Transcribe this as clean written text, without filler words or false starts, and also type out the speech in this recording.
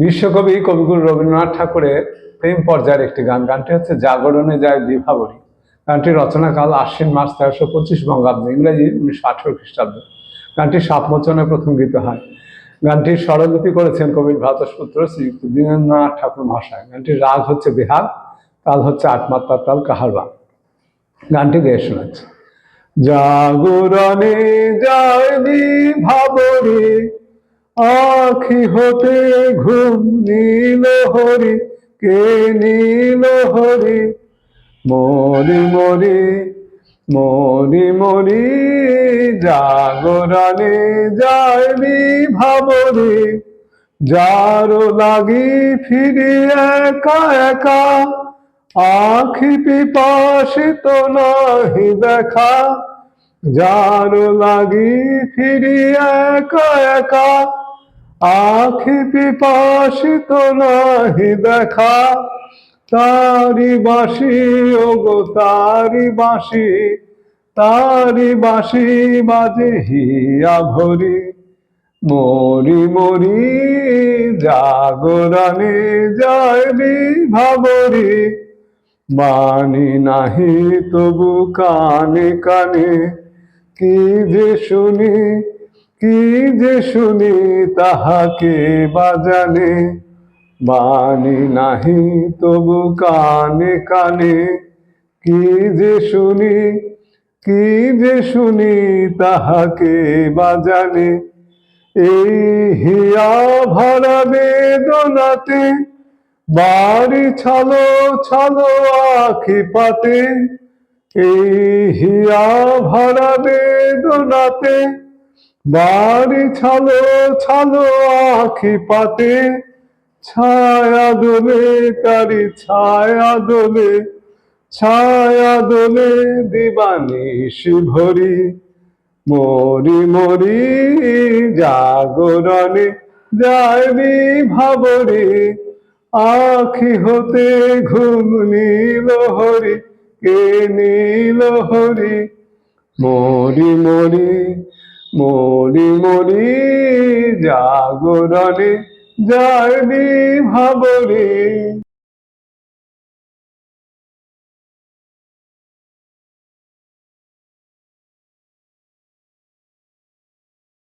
বিশ্বকবি কবিগুরু রবীন্দ্রনাথ ঠাকুরের প্রেম পর্যায়ের একটি গান। গানটি হচ্ছে জাগরণে যায় বিভাবরী। গানটির রচনাকাল আশ্বিন মাস 1325 বঙ্গাব্দ, ইংরেজি 1918 খ্রিস্টাব্দ। গানটি সাপমোচনে প্রথম গীত হয়। গানটির স্বরলিপি করেছেন কবির ভ্রাতুষ্পুত্র শ্রীযুক্ত দীনেন্দ্রনাথ ঠাকুর মহাশয়। গানটির রাগ হচ্ছে বিহার, তাল হচ্ছে আটমাত্রার তাল কাহারবা। গানটি গেয়ে শোনাচ্ছে। জাগরণে যায় বিভাবরী, আখি হতে ঘুম নীল হরি, কে নীল হরি, মরি মরি মরি মরি, জাগরণে যায় বিভাবরী, যার লাগি ফিরি একা একা, আখি পিপাসিত নাহি দেখা, যার লাগি ফিরি একা একা, আখি পিপাসিত নাহি দেখা, তারি বাঁশি ওগো তারি বাঁশি, তারি বাঁশি বাজে হিয়া ভরি, মরি মরি, জাগরণে যায় বিভাবরী, বাণী নাহি তবু কানে কানে, কি যে শুনি কি যে শুনি তাহাকে বাজানে, বাণী নাহি তবু কানে কানে, কি যে শুনি কি যে শুনি তাহাকে বাজানে, এই হিয়া ভরা বেদনাতে, বাড়ি ছালো ছালো আখি পাতে, এই হিয়া ভরা বেদনাতে, বাড়ি ছালো ছালো আখি পাতে, ছায়া দোলে তারি ছায়া দোলে, ছায়া দোলে দিবানিশি ভরি, মরি মরি, জাগরণে যায় বিভাবরী, আখি হতে ঘুম নীল হরি, কে নীল হরি, মরি মরি মরি মরি, জাগরণে যায় বিভাবরী।